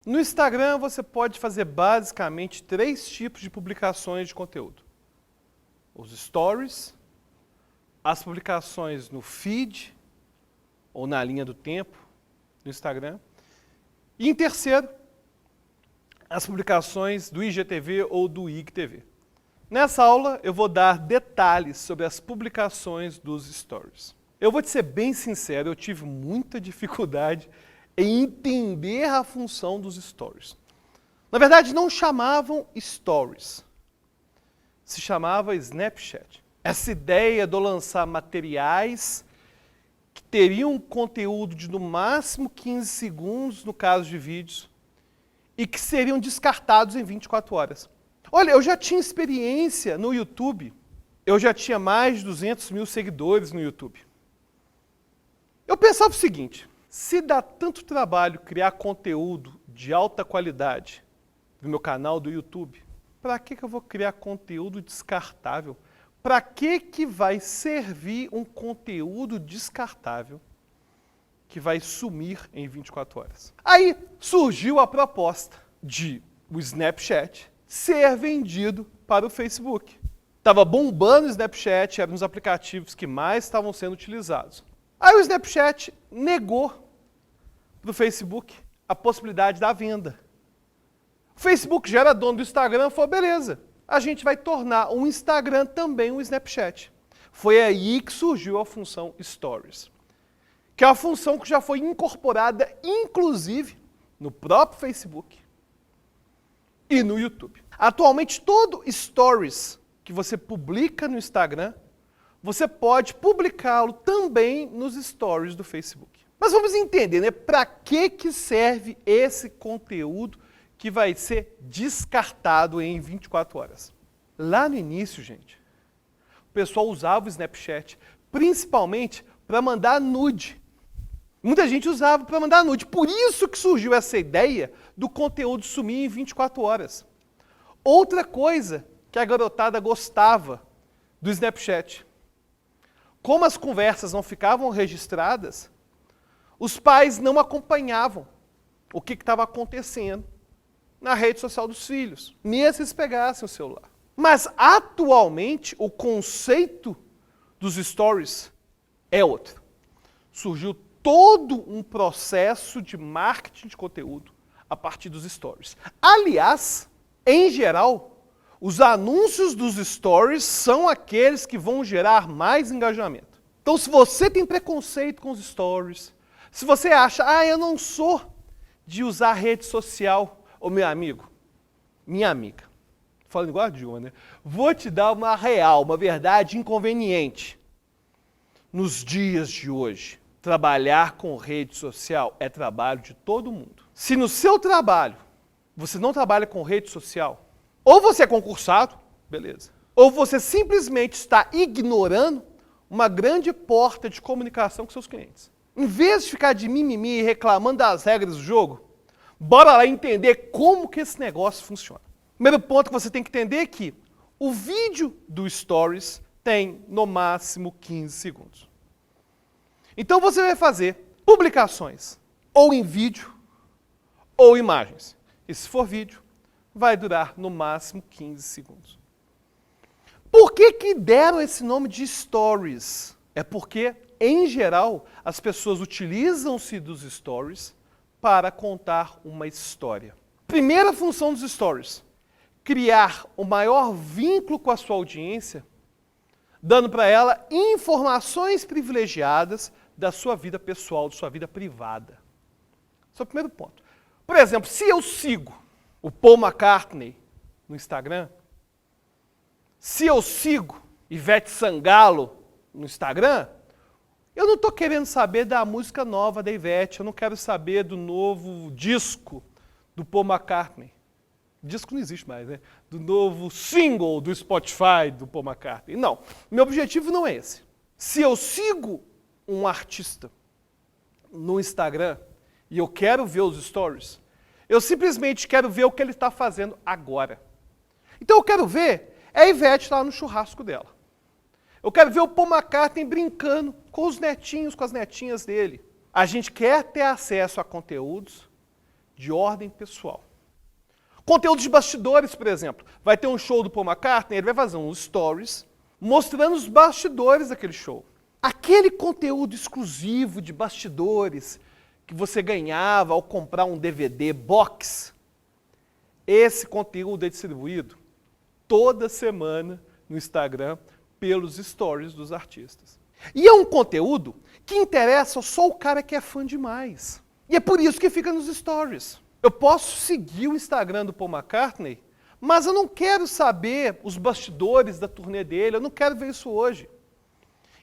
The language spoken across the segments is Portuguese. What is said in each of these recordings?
No Instagram, você pode fazer basicamente 3 tipos de publicações de conteúdo. Os stories, as publicações no feed, ou na linha do tempo, no Instagram. E em terceiro, as publicações do IGTV ou do IGTV. Nessa aula, eu vou dar detalhes sobre as publicações dos stories. Eu vou te ser bem sincero, eu tive muita dificuldade em entender a função dos stories. Na verdade, não chamavam stories, se chamava Snapchat. Essa ideia de eu lançar materiais que teriam conteúdo de no máximo 15 segundos, no caso de vídeos, e que seriam descartados em 24 horas. Olha, eu já tinha experiência no YouTube, eu já tinha mais de 200 mil seguidores no YouTube. Eu pensava o seguinte, se dá tanto trabalho criar conteúdo de alta qualidade no meu canal do YouTube, para que eu vou criar conteúdo descartável? Para que vai servir um conteúdo descartável que vai sumir em 24 horas? Aí surgiu a proposta de o Snapchat ser vendido para o Facebook. Estava bombando o Snapchat, era um dos aplicativos que mais estavam sendo utilizados. Aí o Snapchat negou para o Facebook a possibilidade da venda. O Facebook já era dono do Instagram, falou, beleza, a gente vai tornar o Instagram também um Snapchat. Foi aí que surgiu a função Stories, que é uma função que já foi incorporada, inclusive, no próprio Facebook e no YouTube. Atualmente, todo Stories que você publica no Instagram, você pode publicá-lo também nos Stories do Facebook. Mas vamos entender, né? Para que serve esse conteúdo que vai ser descartado em 24 horas? Lá no início, gente, o pessoal usava o Snapchat principalmente para mandar nude. Muita gente usava para mandar nude. Por isso que surgiu essa ideia do conteúdo sumir em 24 horas. Outra coisa que a garotada gostava do Snapchat. Como as conversas não ficavam registradas, os pais não acompanhavam o que estava acontecendo na rede social dos filhos, mesmo se eles pegassem o celular. Mas, atualmente, o conceito dos stories é outro. Surgiu todo um processo de marketing de conteúdo a partir dos stories. Aliás, em geral, os anúncios dos stories são aqueles que vão gerar mais engajamento. Então, se você tem preconceito com os stories, se você acha, eu não sou de usar rede social, ô meu amigo, minha amiga, falando igual a Dilma, né? Vou te dar uma real, uma verdade inconveniente. Nos dias de hoje, trabalhar com rede social é trabalho de todo mundo. Se no seu trabalho você não trabalha com rede social, ou você é concursado, beleza, ou você simplesmente está ignorando uma grande porta de comunicação com seus clientes. Em vez de ficar de mimimi e reclamando das regras do jogo, bora lá entender como que esse negócio funciona. Primeiro ponto que você tem que entender é que o vídeo do Stories tem, no máximo, 15 segundos. Então você vai fazer publicações ou em vídeo ou imagens. E se for vídeo, vai durar, no máximo, 15 segundos. Por que deram esse nome de Stories? É porque, em geral, as pessoas utilizam-se dos Stories para contar uma história. Primeira função dos Stories, criar o maior vínculo com a sua audiência, dando para ela informações privilegiadas da sua vida pessoal, da sua vida privada. Esse é o primeiro ponto. Por exemplo, se eu sigo o Paul McCartney no Instagram, se eu sigo Ivete Sangalo no Instagram, eu não estou querendo saber da música nova da Ivete, eu não quero saber do novo disco do Paul McCartney. Disco não existe mais, né? Do novo single do Spotify do Paul McCartney. Não, meu objetivo não é esse. Se eu sigo um artista no Instagram e eu quero ver os stories, eu simplesmente quero ver o que ele está fazendo agora. Então eu quero ver a Ivete lá no churrasco dela. Eu quero ver o Paul McCartney brincando com os netinhos, com as netinhas dele. A gente quer ter acesso a conteúdos de ordem pessoal. Conteúdo de bastidores, por exemplo. Vai ter um show do Paul McCartney, ele vai fazer uns stories mostrando os bastidores daquele show. Aquele conteúdo exclusivo de bastidores que você ganhava ao comprar um DVD box, esse conteúdo é distribuído toda semana no Instagram pelos stories dos artistas. E é um conteúdo que interessa só o cara que é fã demais. E é por isso que fica nos stories. Eu posso seguir o Instagram do Paul McCartney, mas eu não quero saber os bastidores da turnê dele, eu não quero ver isso hoje.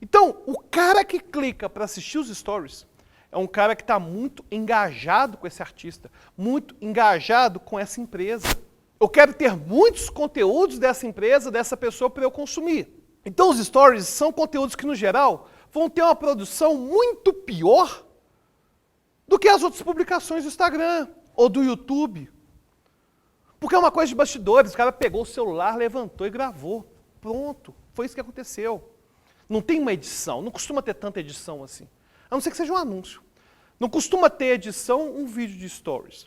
Então, o cara que clica para assistir os stories é um cara que está muito engajado com esse artista, muito engajado com essa empresa. Eu quero ter muitos conteúdos dessa empresa, dessa pessoa para eu consumir. Então, os stories são conteúdos que, no geral, vão ter uma produção muito pior do que as outras publicações do Instagram ou do YouTube. Porque é uma coisa de bastidores, o cara pegou o celular, levantou e gravou. Pronto, foi isso que aconteceu. Não tem uma edição, não costuma ter tanta edição assim. A não ser que seja um anúncio. Não costuma ter edição um vídeo de stories.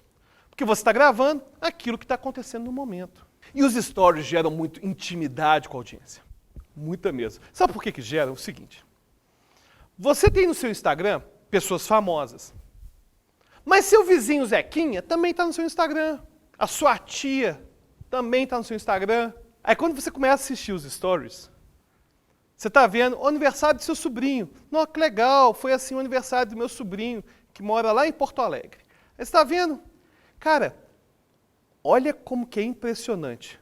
Porque você está gravando aquilo que está acontecendo no momento. E os stories geram muito intimidade com a audiência. Muita mesmo. Sabe por que geram? O seguinte. Você tem no seu Instagram pessoas famosas. Mas seu vizinho Zequinha também está no seu Instagram. A sua tia também está no seu Instagram. Aí quando você começa a assistir os stories, você está vendo o aniversário do seu sobrinho. Nossa, que legal, foi assim o aniversário do meu sobrinho, que mora lá em Porto Alegre. Aí você está vendo? Cara, olha como que é impressionante.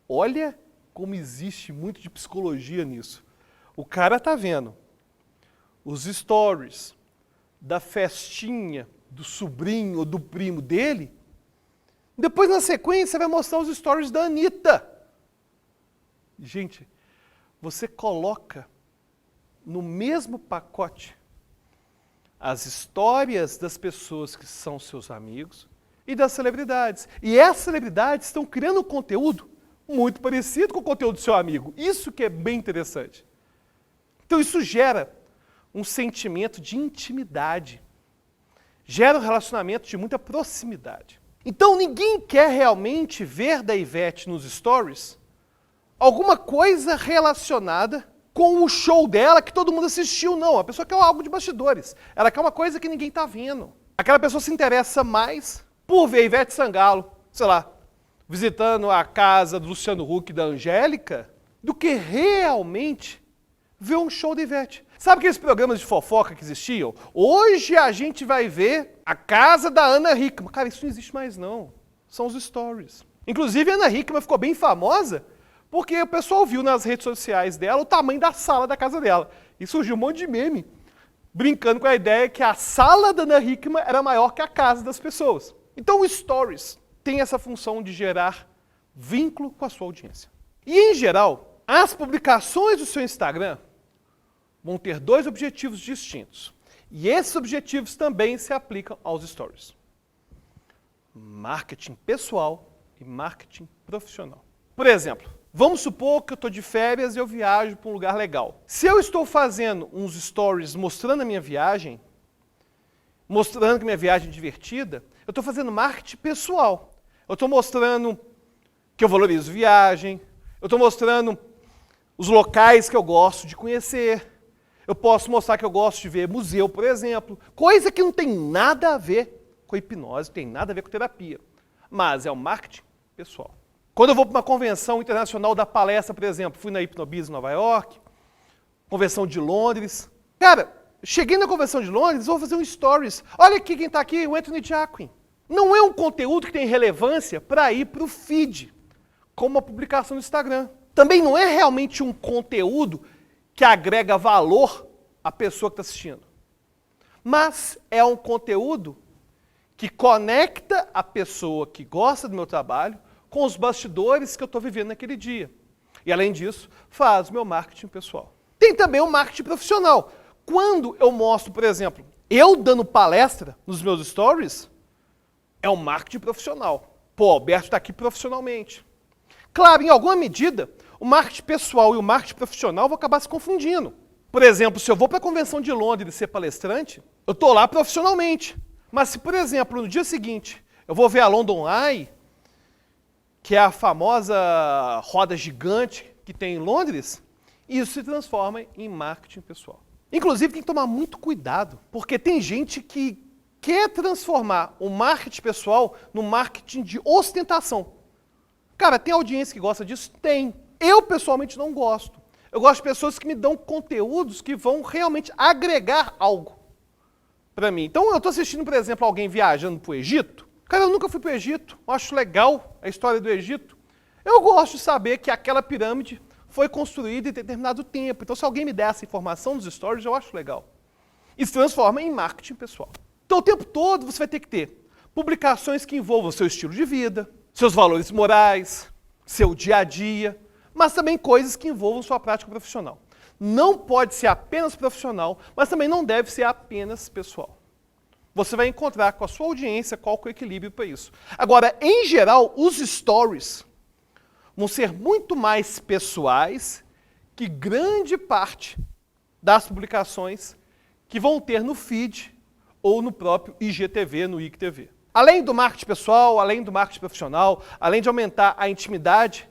Olha como existe muito de psicologia nisso. O cara está vendo os stories da festinha do sobrinho ou do primo dele. Depois, na sequência, vai mostrar os stories da Anitta. Gente, você coloca no mesmo pacote as histórias das pessoas que são seus amigos e das celebridades. E essas celebridades estão criando um conteúdo muito parecido com o conteúdo do seu amigo. Isso que é bem interessante. Então isso gera um sentimento de intimidade. Gera um relacionamento de muita proximidade. Então ninguém quer realmente ver da Ivete nos stories alguma coisa relacionada com o show dela que todo mundo assistiu. Não, a pessoa quer algo de bastidores. Ela quer uma coisa que ninguém está vendo. Aquela pessoa se interessa mais por ver a Ivete Sangalo, sei lá, visitando a casa do Luciano Huck e da Angélica, do que realmente ver um show da Ivete. Sabe aqueles programas de fofoca que existiam? Hoje a gente vai ver a casa da Ana Hickman. Cara, isso não existe mais não. São os stories. Inclusive a Ana Hickman ficou bem famosa porque o pessoal viu nas redes sociais dela o tamanho da sala da casa dela. E surgiu um monte de meme brincando com a ideia que a sala da Ana Hickman era maior que a casa das pessoas. Então o stories tem essa função de gerar vínculo com a sua audiência. E em geral, as publicações do seu Instagram vão ter dois objetivos distintos. E esses objetivos também se aplicam aos stories. Marketing pessoal e marketing profissional. Por exemplo, vamos supor que eu estou de férias e eu viajo para um lugar legal. Se eu estou fazendo uns stories mostrando a minha viagem, mostrando que minha viagem é divertida, eu estou fazendo marketing pessoal. Eu estou mostrando que eu valorizo viagem, eu estou mostrando os locais que eu gosto de conhecer, eu posso mostrar que eu gosto de ver museu, por exemplo, coisa que não tem nada a ver com hipnose, não tem nada a ver com terapia, mas é o marketing pessoal. Quando eu vou para uma convenção internacional da palestra, por exemplo, fui na Hipnobiz em Nova York, convenção de Londres. Cara, cheguei na convenção de Londres, vou fazer um stories. Olha aqui quem está aqui, o Anthony Jacquin. Não é um conteúdo que tem relevância para ir para o feed, como uma publicação no Instagram. Também não é realmente um conteúdo que agrega valor à pessoa que está assistindo. Mas é um conteúdo que conecta a pessoa que gosta do meu trabalho com os bastidores que eu estou vivendo naquele dia. E além disso, faz o meu marketing pessoal. Tem também o marketing profissional. Quando eu mostro, por exemplo, eu dando palestra nos meus stories, é um marketing profissional. Pô, Alberto está aqui profissionalmente. Claro, em alguma medida, o marketing pessoal e o marketing profissional vão acabar se confundindo. Por exemplo, se eu vou para a Convenção de Londres ser palestrante, eu estou lá profissionalmente. Mas se, por exemplo, no dia seguinte, eu vou ver a London Eye, que é a famosa roda gigante que tem em Londres, isso se transforma em marketing pessoal. Inclusive, tem que tomar muito cuidado, porque tem gente que quer transformar o marketing pessoal no marketing de ostentação. Cara, tem audiência que gosta disso? Tem. Eu, pessoalmente, não gosto. Eu gosto de pessoas que me dão conteúdos que vão realmente agregar algo para mim. Então, eu estou assistindo, por exemplo, alguém viajando para o Egito. Cara, eu nunca fui para o Egito. Eu acho legal a história do Egito. Eu gosto de saber que aquela pirâmide foi construída em determinado tempo. Então, se alguém me der essa informação nos stories, eu acho legal. E se transforma em marketing pessoal. Então, o tempo todo você vai ter que ter publicações que envolvam seu estilo de vida, seus valores morais, seu dia a dia, mas também coisas que envolvam sua prática profissional. Não pode ser apenas profissional, mas também não deve ser apenas pessoal. Você vai encontrar com a sua audiência qual que é o equilíbrio para isso. Agora, em geral, os stories vão ser muito mais pessoais que grande parte das publicações que vão ter no feed ou no próprio IGTV, no IGTV. Além do marketing pessoal, além do marketing profissional, além de aumentar a intimidade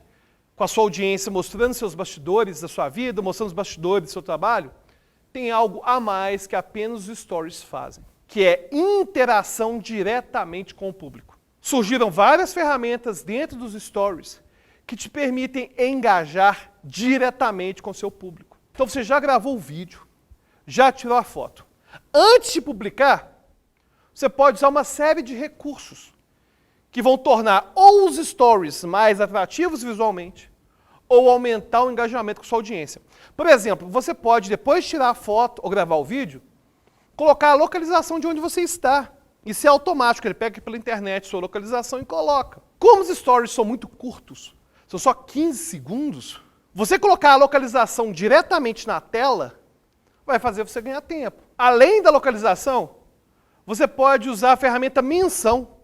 com a sua audiência, mostrando seus bastidores da sua vida, mostrando os bastidores do seu trabalho, tem algo a mais que apenas os stories fazem, que é interação diretamente com o público. Surgiram várias ferramentas dentro dos stories que te permitem engajar diretamente com o seu público. Então você já gravou o vídeo, já tirou a foto. Antes de publicar, você pode usar uma série de recursos que vão tornar ou os stories mais atrativos visualmente, ou aumentar o engajamento com sua audiência. Por exemplo, você pode, depois de tirar a foto ou gravar o vídeo, colocar a localização de onde você está. Isso é automático, ele pega pela internet sua localização e coloca. Como os stories são muito curtos, são só 15 segundos, você colocar a localização diretamente na tela vai fazer você ganhar tempo. Além da localização, você pode usar a ferramenta menção,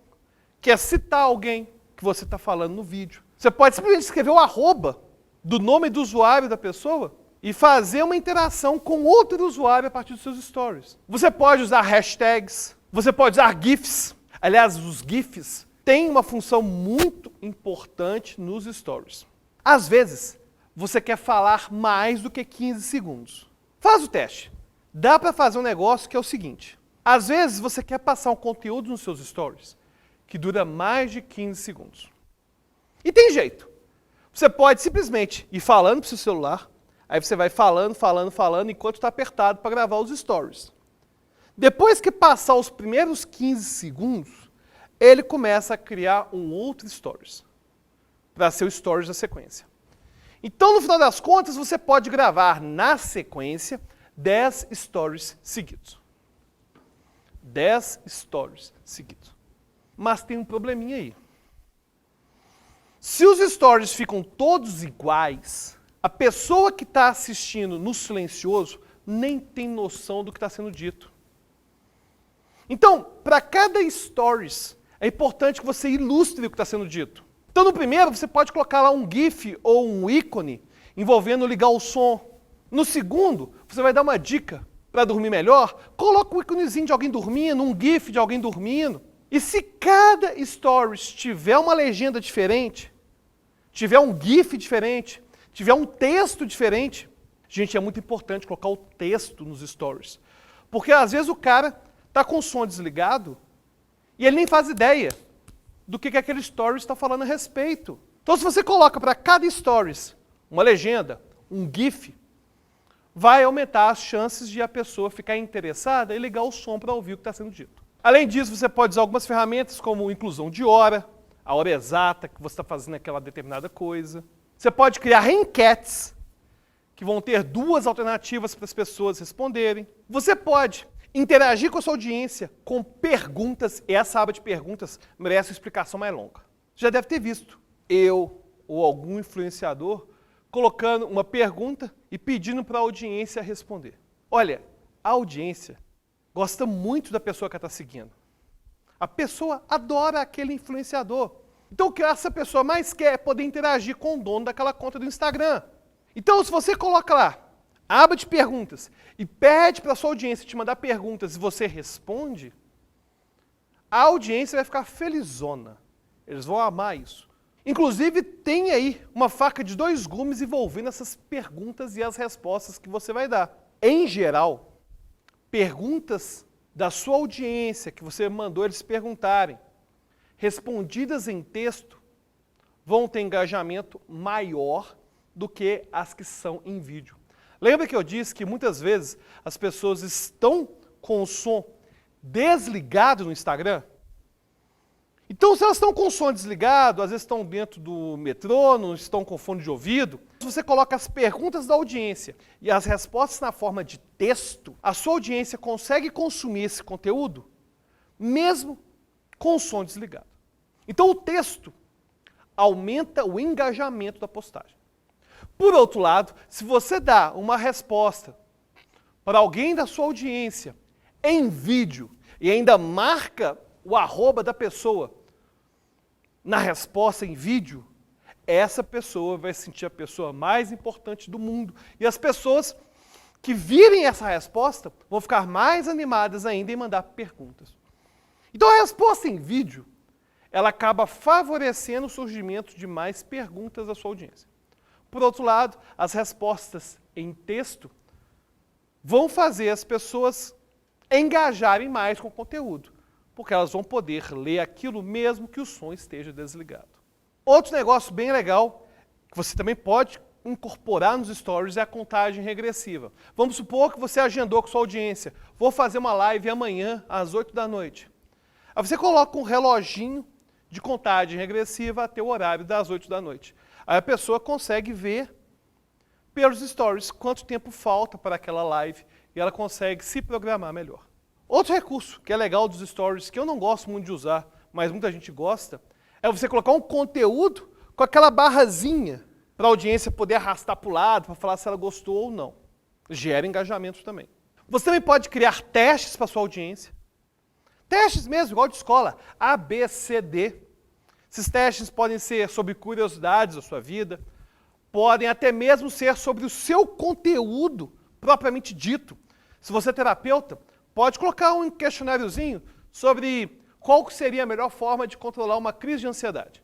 que é citar alguém que você está falando no vídeo. Você pode simplesmente escrever o arroba do nome do usuário da pessoa e fazer uma interação com outro usuário a partir dos seus stories. Você pode usar hashtags, você pode usar GIFs. Aliás, os GIFs têm uma função muito importante nos stories. Às vezes, você quer falar mais do que 15 segundos. Faz o teste. Dá para fazer um negócio que é o seguinte. Às vezes, você quer passar um conteúdo nos seus stories que dura mais de 15 segundos. E tem jeito. Você pode simplesmente ir falando para o seu celular, aí você vai falando, enquanto está apertado para gravar os stories. Depois que passar os primeiros 15 segundos, ele começa a criar um outro stories, para ser o stories da sequência. Então, no final das contas, você pode gravar na sequência 10 stories seguidos. 10 stories seguidos. Mas tem um probleminha aí. Se os stories ficam todos iguais, a pessoa que está assistindo no silencioso nem tem noção do que está sendo dito. Então, para cada stories, é importante que você ilustre o que está sendo dito. Então, no primeiro, você pode colocar lá um GIF ou um ícone envolvendo ligar o som. No segundo, você vai dar uma dica para dormir melhor, coloca um íconezinho de alguém dormindo, um GIF de alguém dormindo. E se cada stories tiver uma legenda diferente, tiver um GIF diferente, tiver um texto diferente, gente, é muito importante colocar o texto nos stories. Porque às vezes o cara está com o som desligado e ele nem faz ideia do que aquele stories está falando a respeito. Então, se você coloca para cada stories uma legenda, um GIF, vai aumentar as chances de a pessoa ficar interessada e ligar o som para ouvir o que está sendo dito. Além disso, você pode usar algumas ferramentas como inclusão de hora, a hora exata que você está fazendo aquela determinada coisa. Você pode criar enquetes, que vão ter 2 alternativas para as pessoas responderem. Você pode interagir com a sua audiência com perguntas, e essa aba de perguntas merece uma explicação mais longa. Você já deve ter visto eu ou algum influenciador colocando uma pergunta e pedindo para a audiência responder. Olha, a audiência gosta muito da pessoa que ela está seguindo. A pessoa adora aquele influenciador. Então, o que essa pessoa mais quer é poder interagir com o dono daquela conta do Instagram. Então, se você coloca lá a aba de perguntas e pede para a sua audiência te mandar perguntas e você responde, a audiência vai ficar felizona. Eles vão amar isso. Inclusive, tem aí uma faca de dois gumes envolvendo essas perguntas e as respostas que você vai dar. Em geral, perguntas da sua audiência, que você mandou eles perguntarem, respondidas em texto, vão ter engajamento maior do que as que são em vídeo. Lembra que eu disse que muitas vezes as pessoas estão com o som desligado no Instagram? Então, se elas estão com o som desligado, às vezes estão dentro do metrô, não estão com fone de ouvido, se você coloca as perguntas da audiência e as respostas na forma de texto, a sua audiência consegue consumir esse conteúdo mesmo com o som desligado. Então, o texto aumenta o engajamento da postagem. Por outro lado, se você dá uma resposta para alguém da sua audiência em vídeo e ainda marca o arroba da pessoa na resposta em vídeo, essa pessoa vai se sentir a pessoa mais importante do mundo. E as pessoas que virem essa resposta vão ficar mais animadas ainda em mandar perguntas. Então a resposta em vídeo, ela acaba favorecendo o surgimento de mais perguntas da sua audiência. Por outro lado, as respostas em texto vão fazer as pessoas engajarem mais com o conteúdo, porque elas vão poder ler aquilo mesmo que o som esteja desligado. Outro negócio bem legal, que você também pode incorporar nos stories, é a contagem regressiva. Vamos supor que você agendou com sua audiência, vou fazer uma live amanhã às 8 da noite. Aí você coloca um reloginho de contagem regressiva até o horário das 8 da noite. Aí a pessoa consegue ver pelos stories quanto tempo falta para aquela live e ela consegue se programar melhor. Outro recurso que é legal dos stories, que eu não gosto muito de usar, mas muita gente gosta, é você colocar um conteúdo com aquela barrazinha para a audiência poder arrastar para o lado, para falar se ela gostou ou não. Gera engajamento também. Você também pode criar testes para a sua audiência. Testes mesmo, igual de escola, A, B, C, D. Esses testes podem ser sobre curiosidades da sua vida, podem até mesmo ser sobre o seu conteúdo propriamente dito. Se você é terapeuta, pode colocar um questionáriozinho sobre qual seria a melhor forma de controlar uma crise de ansiedade.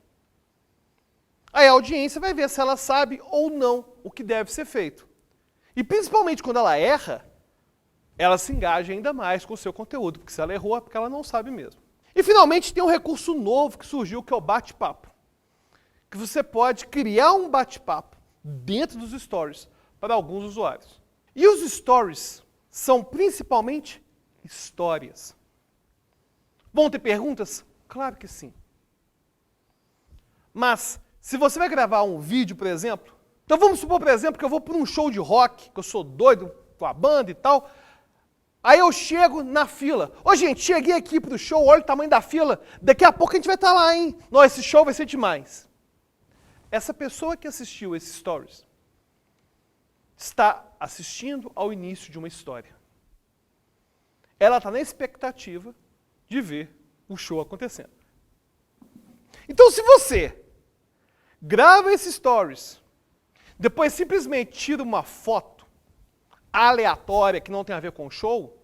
Aí a audiência vai ver se ela sabe ou não o que deve ser feito. E principalmente quando ela erra, ela se engaja ainda mais com o seu conteúdo, porque se ela errou é porque ela não sabe mesmo. E finalmente tem um recurso novo que surgiu, que é o bate-papo. Que você pode criar um bate-papo dentro dos stories para alguns usuários. E os stories são principalmente histórias. Vão ter perguntas? Claro que sim. Mas, se você vai gravar um vídeo, por exemplo, então vamos supor, por exemplo, que eu vou para um show de rock, que eu sou doido com a banda e tal, aí eu chego na fila. Ô, gente, cheguei aqui para o show, olha o tamanho da fila, daqui a pouco a gente vai estar lá, hein? Nossa, esse show vai ser demais. Essa pessoa que assistiu esses stories está assistindo ao início de uma história. Ela está na expectativa de ver o show acontecendo. Então, se você grava esses stories, depois simplesmente tira uma foto aleatória que não tem a ver com o show,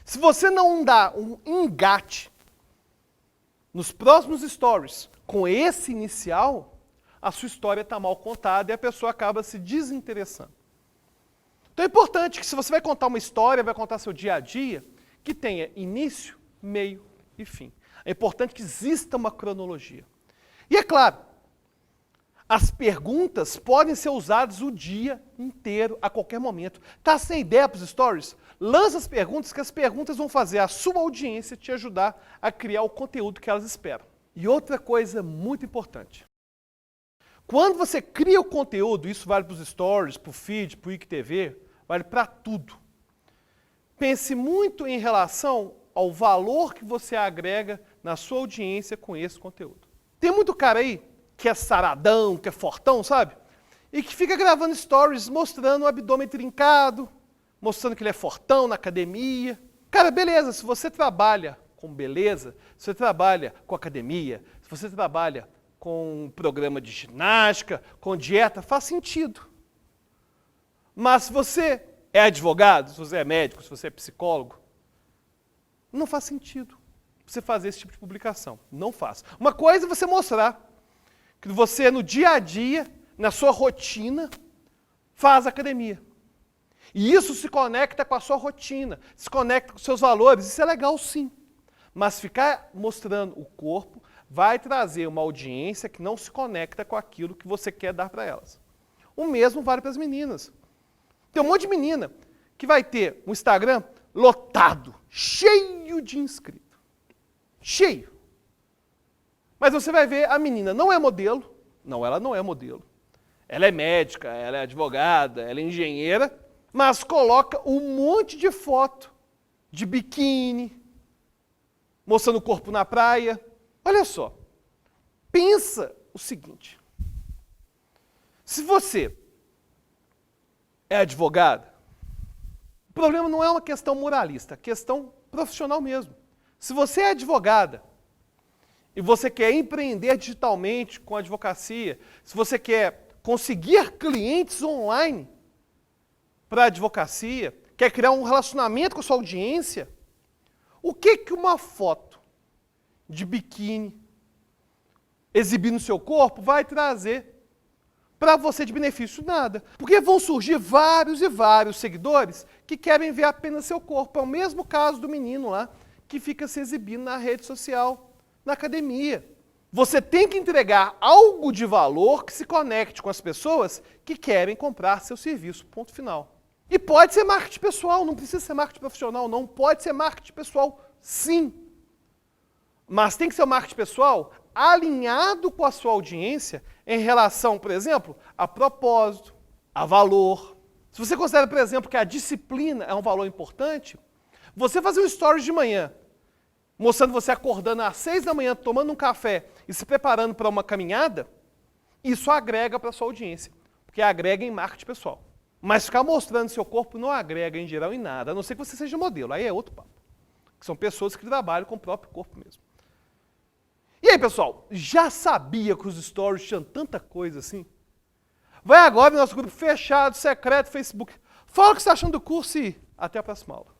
se você não dá um engate nos próximos stories com esse inicial, a sua história está mal contada e a pessoa acaba se desinteressando. Então é importante que se você vai contar uma história, vai contar seu dia a dia, que tenha início, meio e fim. É importante que exista uma cronologia. E é claro, as perguntas podem ser usadas o dia inteiro, a qualquer momento. Tá sem ideia para os stories? Lança as perguntas, que as perguntas vão fazer a sua audiência te ajudar a criar o conteúdo que elas esperam. E outra coisa muito importante. Quando você cria o conteúdo, isso vale para os stories, para o feed, para o IGTV, vale para tudo. Pense muito em relação ao valor que você agrega na sua audiência com esse conteúdo. Tem muito cara aí que é saradão, que é fortão, sabe? E que fica gravando stories mostrando o abdômen trincado, mostrando que ele é fortão na academia. Cara, beleza, se você trabalha com beleza, se você trabalha com academia, se você trabalha com um programa de ginástica, com dieta, faz sentido. Mas se você é advogado, se você é médico, se você é psicólogo, não faz sentido. você fazer esse tipo de publicação. Não faça. Uma coisa é você mostrar que você, no dia a dia, na sua rotina, faz academia. E isso se conecta com a sua rotina, se conecta com os seus valores. Isso é legal, sim. Mas ficar mostrando o corpo vai trazer uma audiência que não se conecta com aquilo que você quer dar para elas. O mesmo vale para as meninas. Tem um monte de menina que vai ter um Instagram lotado, cheio de inscritos. Cheio. Mas você vai ver, a menina não é modelo. Não, ela não é modelo. Ela é médica, ela é advogada, ela é engenheira, mas coloca um monte de foto de biquíni, mostrando o corpo na praia. Olha só, pensa o seguinte, se você é advogada, o problema não é uma questão moralista, é questão profissional mesmo. Se você é advogada e você quer empreender digitalmente com a advocacia, se você quer conseguir clientes online para a advocacia, quer criar um relacionamento com a sua audiência, o que uma foto de biquíni exibindo seu corpo vai trazer para você de benefício? Nada. Porque vão surgir vários e vários seguidores que querem ver apenas seu corpo. É o mesmo caso do menino lá que fica se exibindo na rede social, na academia. Você tem que entregar algo de valor que se conecte com as pessoas que querem comprar seu serviço, ponto final. E pode ser marketing pessoal, não precisa ser marketing profissional, não. Pode ser marketing pessoal, sim. Mas tem que ser um marketing pessoal alinhado com a sua audiência em relação, por exemplo, a propósito, a valor. Se você considera, por exemplo, que a disciplina é um valor importante, você fazer um stories de manhã, mostrando você acordando às 6 da manhã, tomando um café e se preparando para uma caminhada, isso agrega para a sua audiência, porque agrega em marketing pessoal. Mas ficar mostrando seu corpo não agrega em geral em nada, a não ser que você seja modelo, aí é outro papo. Que são pessoas que trabalham com o próprio corpo mesmo. E aí, pessoal, já sabia que os stories tinham tanta coisa assim? Vai agora no nosso grupo fechado, secreto, Facebook. Fala o que você está achando do curso e até a próxima aula.